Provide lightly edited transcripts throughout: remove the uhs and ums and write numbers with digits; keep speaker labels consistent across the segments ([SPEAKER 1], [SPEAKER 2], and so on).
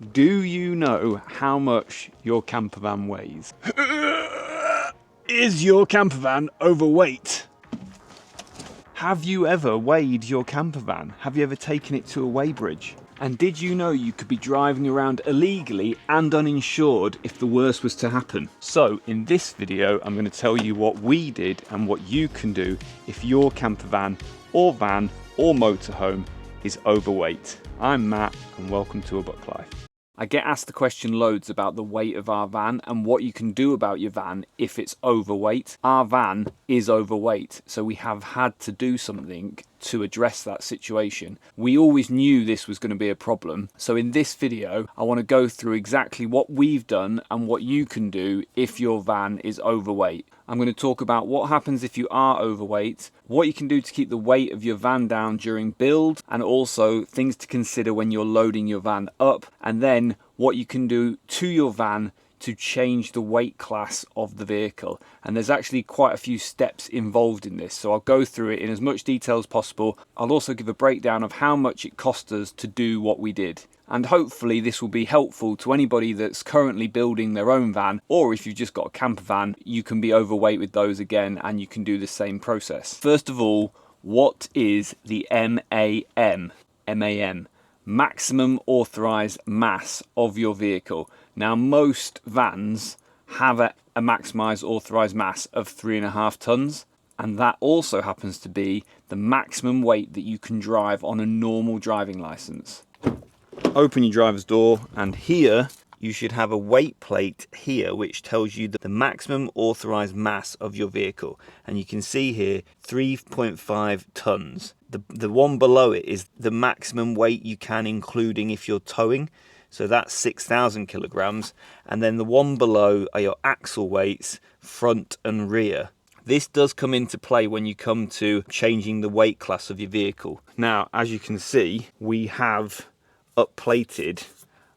[SPEAKER 1] Do you know how much your campervan weighs? Is your campervan overweight? Have you ever weighed your campervan? Have you ever taken it to a weighbridge? And did you know you could be driving around illegally and uninsured if the worst was to happen? So in this video, I'm going to tell you what we did and what you can do if your campervan or van or motorhome is overweight. I'm Matt and welcome to A Buck Life. I get asked the question loads about the weight of our van and what you can do about your van if it's overweight. Our van is overweight, so we have had to do something to address that situation. We always knew this was going to be a problem, so in this video I want to go through exactly what we've done and what you can do if your van is overweight. I'm going to talk about what happens if you are overweight, what you can do to keep the weight of your van down during build, and also things to consider when you're loading your van up, and then what you can do to your van to change the weight class of the vehicle. And there's actually quite a few steps involved in this, so I'll go through it in as much detail as possible. I'll also give a breakdown of how much it cost us to do what we did. And hopefully this will be helpful to anybody that's currently building their own van, or if you've just got a camper van, you can be overweight with those again and you can do the same process. First of all, what is the MAM? Maximum Authorised Mass of your vehicle. Now most vans have a maximised authorised mass of 3.5 tonnes, and that also happens to be the maximum weight that you can drive on a normal driving licence. Open your driver's door, and here you should have a weight plate here which tells you the maximum authorised mass of your vehicle, and you can see here 3.5 tonnes. The one below it is the maximum weight you can, including if you're towing, so that's 6,000 kilograms, and then the one below are your axle weights, front and rear. This does come into play when you come to changing the weight class of your vehicle. Now, as you can see, we have upplated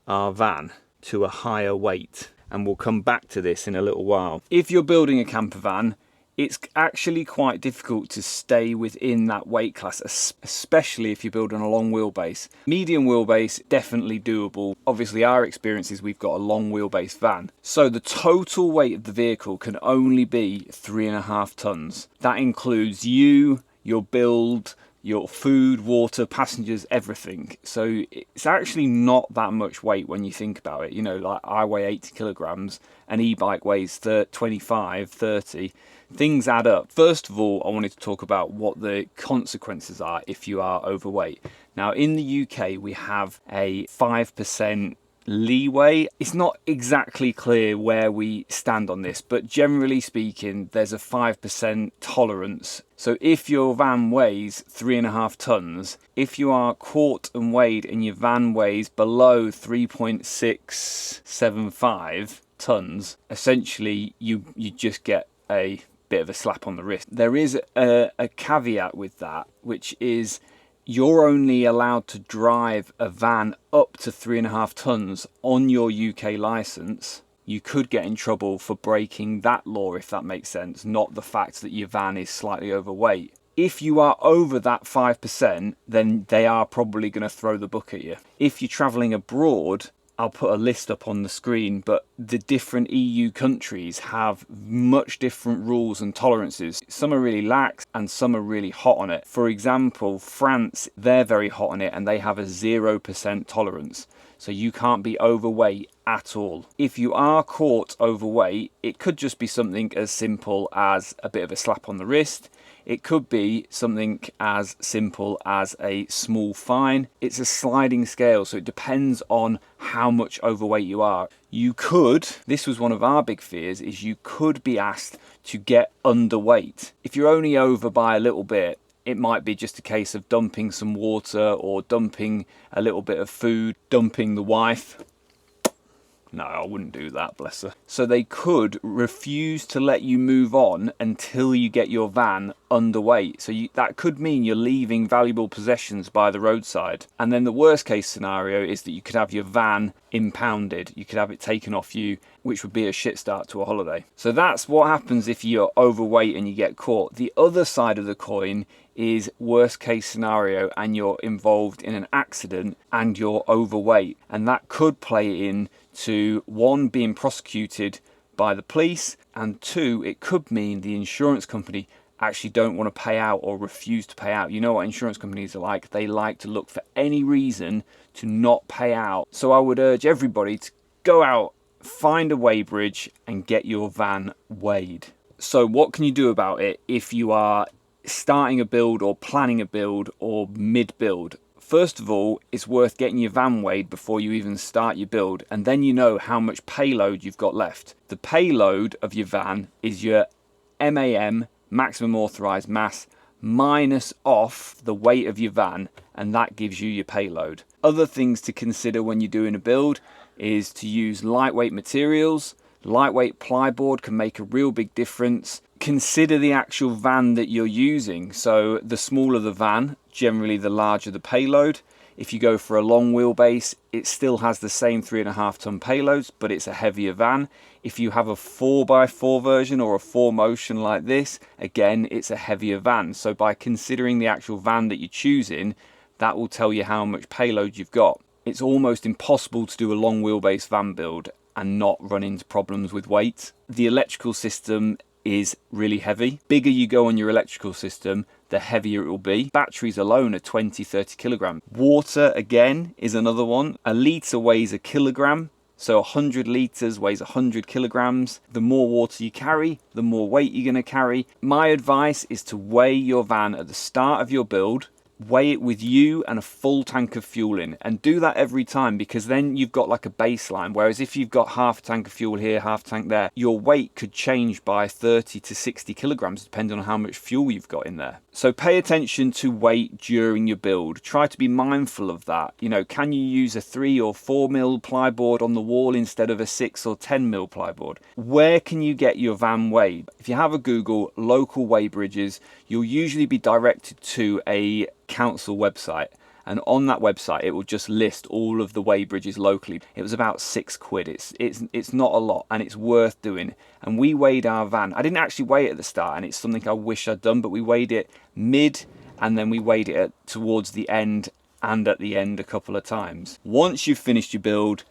[SPEAKER 1] our van to a higher weight, and we'll come back to this in a little while. If you're building a camper van, it's actually quite difficult to stay within that weight class, especially if you're building a long wheelbase. Medium wheelbase, definitely doable. Obviously our experience is we've got a long wheelbase van, so the total weight of the vehicle can only be 3.5 tonnes. That includes you, your build, your food, water, passengers, everything. So it's actually not that much weight when you think about it. You know, like I weigh 80 kilograms, an e-bike weighs 25, 30. Things add up. First of all, I wanted to talk about what the consequences are if you are overweight. Now in the UK we have a 5% leeway. It's not exactly clear where we stand on this, but generally speaking there's a 5% tolerance. So if your van weighs 3.5 tonnes, if you are caught and weighed and your van weighs below 3.675 tonnes, essentially you just get a bit of a slap on the wrist. There is a caveat with that, which is you're only allowed to drive a van up to 3.5 tonnes on your UK licence. You could get in trouble for breaking that law, if that makes sense, not the fact that your van is slightly overweight. If you are over that 5%, then they are probably going to throw the book at you. If you're travelling abroad, I'll put a list up on the screen, but the different EU countries have much different rules and tolerances. Some are really lax and some are really hot on it. For example, France, they're very hot on it and they have a 0% tolerance. So you can't be overweight at all. If you are caught overweight, it could just be something as simple as a bit of a slap on the wrist. It could be something as simple as a small fine. It's a sliding scale, so it depends on how much overweight you are. You could, this was one of our big fears, is you could be asked to get underweight. If you're only over by a little bit, it might be just a case of dumping some water or dumping a little bit of food, dumping the wife. No, I wouldn't do that, bless her. So they could refuse to let you move on until you get your van underweight. So that could mean you're leaving valuable possessions by the roadside. And then the worst case scenario is that you could have your van impounded. You could have it taken off you, which would be a shit start to a holiday. So that's what happens if you're overweight and you get caught. The other side of the coin is worst case scenario and you're involved in an accident and you're overweight. And that could play in to, one, being prosecuted by the police, and two, it could mean the insurance company actually don't want to pay out or refuse to pay out. You know what insurance companies are like. They like to look for any reason to not pay out. So I would urge everybody to go out, find a weighbridge and get your van weighed. So what can you do about it if you are starting a build or planning a build or mid-build? First of all, it's worth getting your van weighed before you even start your build, and then you know how much payload you've got left. The payload of your van is your MAM Maximum Authorised Mass minus off the weight of your van, and that gives you your payload. Other things to consider when you're doing a build is to use lightweight materials. Lightweight plyboard can make a real big difference. Consider the actual van that you're using. So the smaller the van, generally the larger the payload. If you go for a long wheelbase, it still has the same 3.5 ton payloads, but it's a heavier van. If you have a 4x4 version or a 4Motion like this, again, it's a heavier van. So by considering the actual van that you're choosing, that will tell you how much payload you've got. It's almost impossible to do a long wheelbase van build and not run into problems with weight. The electrical system is really heavy. Bigger you go on your electrical system, the heavier it will be. Batteries alone are 20-30 kilograms. Water, again, is another one. A litre weighs a kilogram, so 100 litres weighs 100 kilograms. The more water you carry, the more weight you're going to carry. My advice is to weigh your van at the start of your build. Weigh it with you and a full tank of fuel in, and do that every time, because then you've got like a baseline. Whereas if you've got half a tank of fuel here, half a tank there, your weight could change by 30 to 60 kilograms depending on how much fuel you've got in there. So pay attention to weight during your build. Try to be mindful of that. You know, can you use a 3 or 4 mil plyboard on the wall instead of a 6 or 10 mil plyboard? Where can you get your van weighed? If you have a Google local weigh bridges, you'll usually be directed to a council website, and on that website it will just list all of the weigh bridges locally. It was about £6. It's not a lot, and it's worth doing. And we weighed our van. I didn't actually weigh it at the start, and it's something I wish I'd done, but we weighed it mid, and then we weighed it towards the end and at the end a couple of times. Once you've finished your build,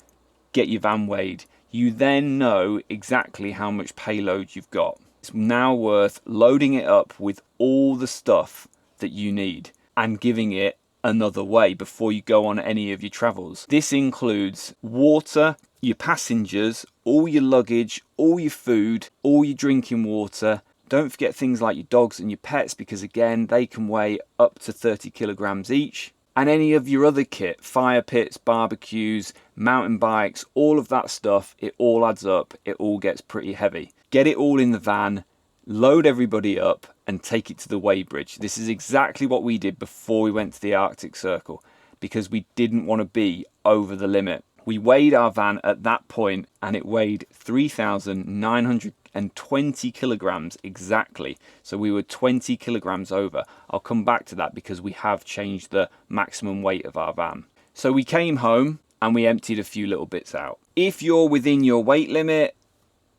[SPEAKER 1] get your van weighed. You then know exactly how much payload you've got. It's now worth loading it up with all the stuff that you need and giving it another weigh before you go on any of your travels. This includes water, your passengers, all your luggage, all your food, all your drinking water. Don't forget things like your dogs and your pets, because again, they can weigh up to 30 kilograms each. And any of your other kit, fire pits, barbecues, mountain bikes, all of that stuff, it all adds up. It all gets pretty heavy. Get it all in the van, load everybody up and take it to the weighbridge. This is exactly what we did before we went to the Arctic Circle, because we didn't want to be over the limit. We weighed our van at that point and it weighed 3,920 kilograms exactly. So we were 20 kilograms over. I'll come back to that because we have changed the maximum weight of our van. So we came home and we emptied a few little bits out. If you're within your weight limit,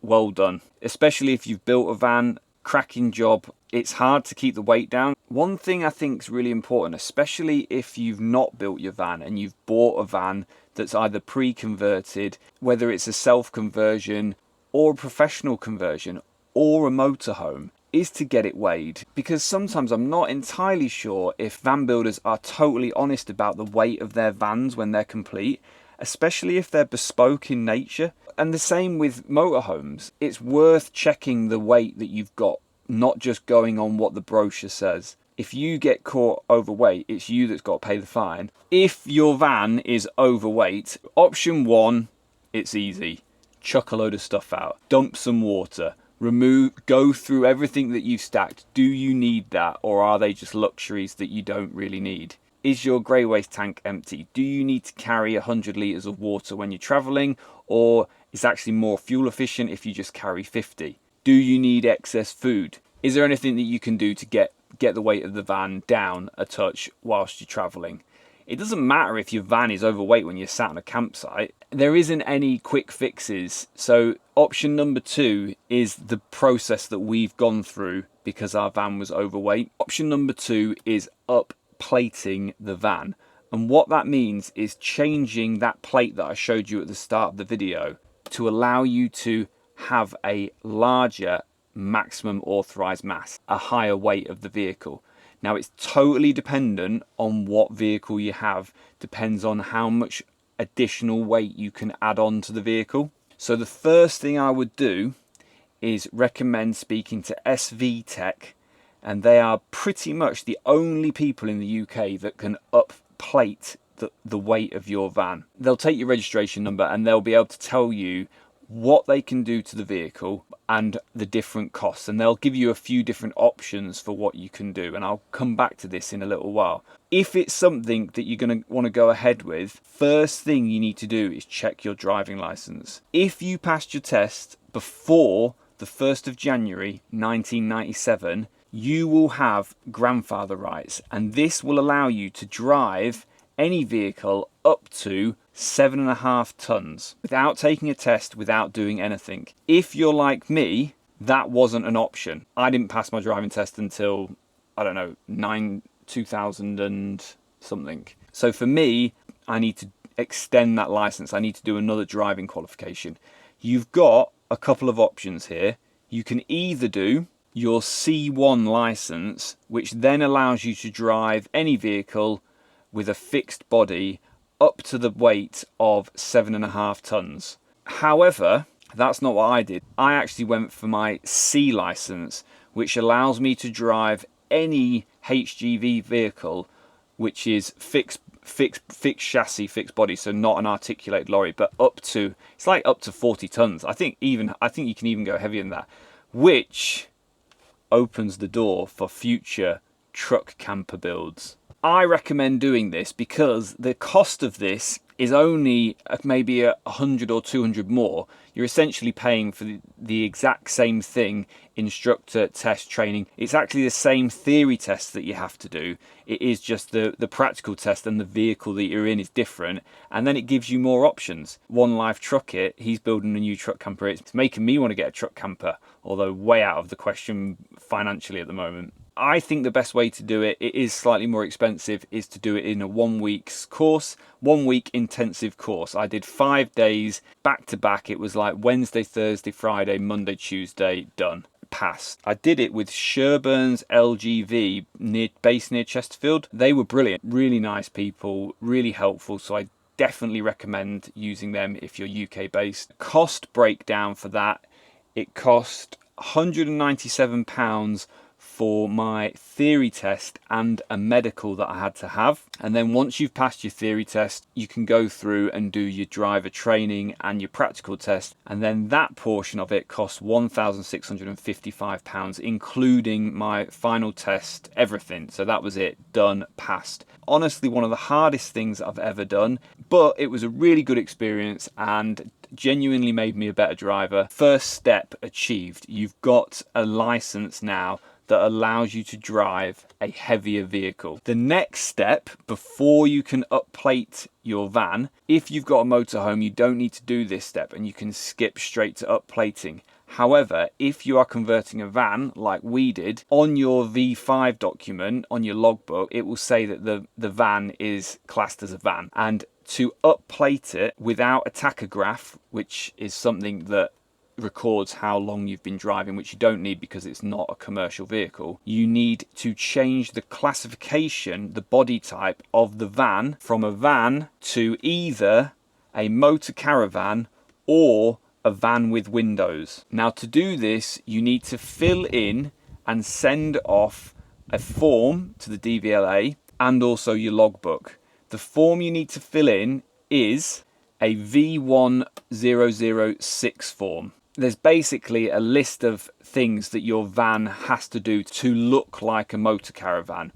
[SPEAKER 1] well done. Especially if you've built a van, cracking job. It's hard to keep the weight down. One thing I think is really important, especially if you've not built your van and you've bought a van that's either pre-converted, whether it's a self-conversion or a professional conversion or a motorhome, is to get it weighed. Because sometimes I'm not entirely sure if van builders are totally honest about the weight of their vans when they're complete, especially if they're bespoke in nature. And the same with motorhomes. It's worth checking the weight that you've got, not just going on what the brochure says. If you get caught overweight, it's you that's got to pay the fine. If your van is overweight, option one, it's easy. Chuck a load of stuff out. Dump some water. Go through everything that you've stacked. Do you need that, or are they just luxuries that you don't really need? Is your grey waste tank empty? Do you need to carry 100 litres of water when you're travelling, or is actually more fuel efficient if you just carry 50? Do you need excess food? Is there anything that you can do to get the weight of the van down a touch whilst you're traveling? It doesn't matter if your van is overweight when you're sat on a campsite. There isn't any quick fixes. So option number 2 is the process that we've gone through because our van was overweight. Option number 2 is up plating the van. And what that means is changing that plate that I showed you at the start of the video to allow you to have a larger maximum authorized mass, a higher weight of the vehicle. Now it's totally dependent on what vehicle you have, depends on how much additional weight you can add on to the vehicle. So the first thing I would do is recommend speaking to SV Tech, and they are pretty much the only people in the UK that can up plate the weight of your van. They'll take your registration number and they'll be able to tell you what they can do to the vehicle and the different costs, and they'll give you a few different options for what you can do, and I'll come back to this in a little while. If it's something that you're going to want to go ahead with, first thing you need to do is check your driving license. If you passed your test before the 1st of January 1997, you will have grandfather rights, and this will allow you to drive any vehicle up to 7.5 tons without taking a test, without doing anything. If you're like me, that wasn't an option. I didn't pass my driving test until, I don't know, 2000 and something. So for me, I need to extend that license. I need to do another driving qualification. You've got a couple of options here. You can either do your C1 license, which then allows you to drive any vehicle with a fixed body up to the weight of 7.5 tons. However, that's not what I did. I actually went for my C license, which allows me to drive any HGV vehicle which is fixed chassis, fixed body, so not an articulated lorry, but up to, it's like up to 40 tons. I think you can even go heavier than that, which opens the door for future truck camper builds. I recommend doing this because the cost of this is only maybe 100 or 200 more. You're essentially paying for the exact same thing, instructor, test, training. It's actually the same theory test that you have to do. It is just the practical test, and the vehicle that you're in is different. And then it gives you more options. One Life Truck It, he's building a new truck camper. It's making me want to get a truck camper, although way out of the question financially at the moment. I think the best way to do it, it is slightly more expensive, is to do it in a 1 week's course, 1 week intensive course. I did 5 days back to back. It was like Wednesday, Thursday, Friday, Monday, Tuesday, done. Passed. I did it with Sherburne's LGV based near Chesterfield. They were brilliant, really nice people, really helpful. So I definitely recommend using them if you're UK based. Cost breakdown for that, it cost £197 for my theory test and a medical that I had to have. And then once you've passed your theory test, you can go through and do your driver training and your practical test. And then that portion of it costs £1,655, including my final test, everything. So that was it, done, passed. Honestly, one of the hardest things I've ever done, but it was a really good experience and genuinely made me a better driver. First step achieved. You've got a license now that allows you to drive a heavier vehicle. The next step, before you can upplate your van, if you've got a motorhome, you don't need to do this step and you can skip straight to upplating. However, if you are converting a van like we did, on your V5 document, on your logbook, it will say that the van is classed as a van. And to upplate it without a tachograph, which is something that records how long you've been driving, which you don't need because it's not a commercial vehicle, you need to change the classification, the body type of the van, from a van to either a motor caravan or a van with windows. Now, to do this, you need to fill in and send off a form to the DVLA and also your logbook. The form you need to fill in is a V1006 form. There's basically a list of things that your van has to do to look like a motor caravan.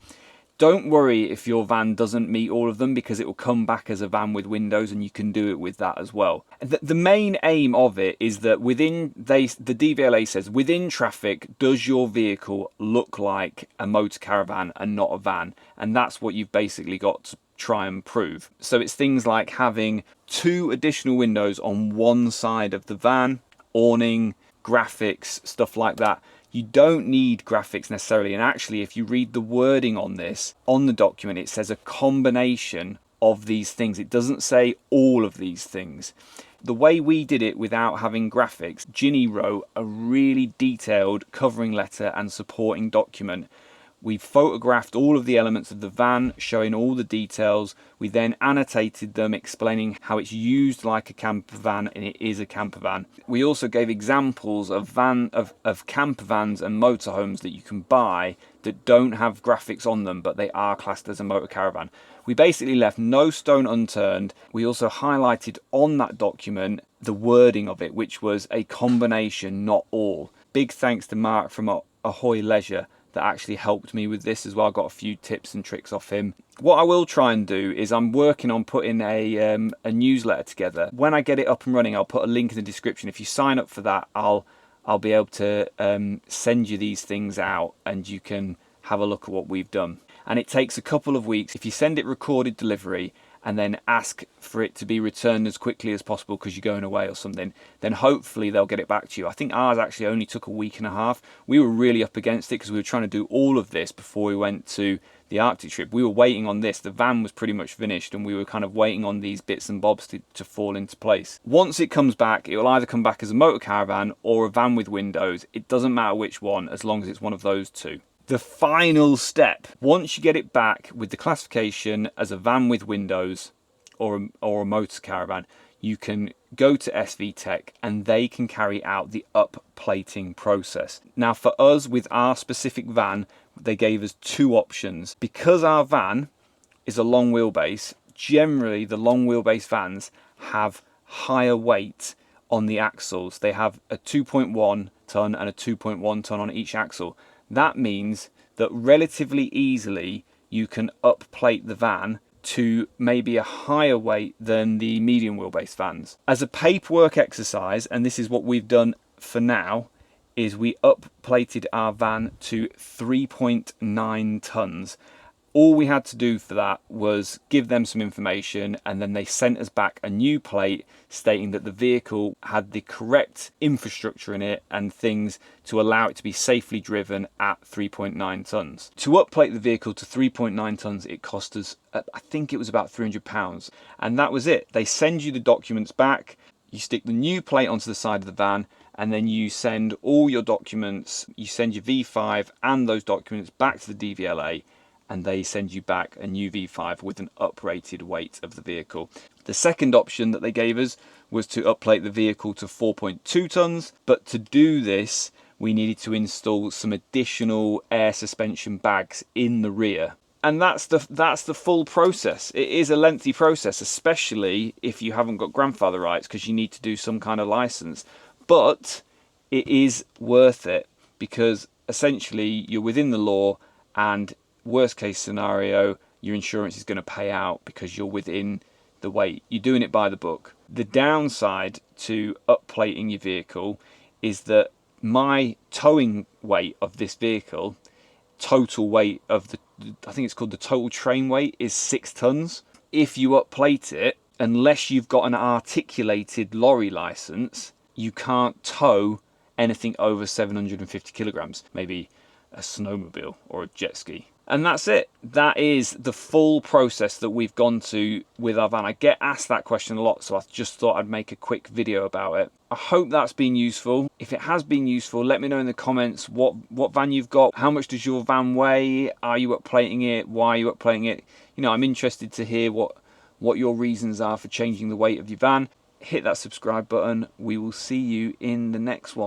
[SPEAKER 1] Don't worry if your van doesn't meet all of them, because it will come back as a van with windows and you can do it with that as well. The main aim of it is that the DVLA says, within traffic, does your vehicle look like a motor caravan and not a van? And that's what you've basically got to try and prove. So it's things like having 2 additional windows on one side of the van, awning, graphics, stuff like that. You don't need graphics necessarily, and actually if you read the wording on this, on the document, it says a combination of these things. It doesn't say all of these things. The way we did it without having graphics, Ginny wrote a really detailed covering letter and supporting document. We photographed all of the elements of the van, showing all the details. We then annotated them, explaining how it's used like a camper van, and it is a camper van. We also gave examples of camper vans and motorhomes that you can buy that don't have graphics on them, but they are classed as a motor caravan. We basically left no stone unturned. We also highlighted on that document the wording of it, which was a combination, not all. Big thanks to Mark from Ahoy Leisure that actually helped me with this as well. I got a few tips and tricks off him. What I will try and do is I'm working on putting a newsletter together. When I get it up and running, I'll put a link in the description. If you sign up for that, I'll be able to send you these things out and you can have a look at what we've done. And it takes a couple of weeks. If you send it recorded delivery and then ask for it to be returned as quickly as possible because you're going away or something, then hopefully they'll get it back to you. I think ours actually only took a week and a half. We were really up against it because we were trying to do all of this before we went to the Arctic trip. We were waiting on this. The van was pretty much finished and we were kind of waiting on these bits and bobs to fall into place. Once it comes back, it will either come back as a motor caravan or a van with windows. It doesn't matter which one, as long as it's one of those two. The final step, once you get it back with the classification as a van with windows or a motor caravan, you can go to SV Tech and they can carry out the upplating process. Now for us, with our specific van, they gave us 2 options. Because our van is a long wheelbase, generally the long wheelbase vans have higher weight on the axles. They have a 2.1 ton and a 2.1 ton on each axle. That means that relatively easily you can upplate the van to maybe a higher weight than the medium wheelbase vans. As a paperwork exercise, and this is what we've done for now, is we upplated our van to 3.9 tons. All we had to do for that was give them some information, and then they sent us back a new plate stating that the vehicle had the correct infrastructure in it and things to allow it to be safely driven at 3.9 tons. To upplate the vehicle to 3.9 tons, it cost us, I think it was about £300. And that was it. They send you the documents back, you stick the new plate onto the side of the van, and then you send all your documents, you send your V5 and those documents back to the DVLA, and they send you back a new V5 with an uprated weight of the vehicle. The second option that they gave us was to upplate the vehicle to 4.2 tons, but to do this we needed to install some additional air suspension bags in the rear. And that's the full process. It is a lengthy process, especially if you haven't got grandfather rights, because you need to do some kind of license. But it is worth it, because essentially you're within the law, and worst case scenario, your insurance is going to pay out because you're within the weight. You're doing it by the book. The downside to upplating your vehicle is that my towing weight of this vehicle, total weight of I think it's called the total train weight, is 6 tons. If you upplate it, unless you've got an articulated lorry license, you can't tow anything over 750 kilograms, maybe a snowmobile or a jet ski. And that's it. That is the full process that we've gone to with our van. I get asked that question a lot, so I just thought I'd make a quick video about it. I hope that's been useful. If it has been useful, let me know in the comments what van you've got. How much does your van weigh? Are you upplating it? Why are you upplating it? You know, I'm interested to hear what your reasons are for changing the weight of your van. Hit that subscribe button. We will see you in the next one.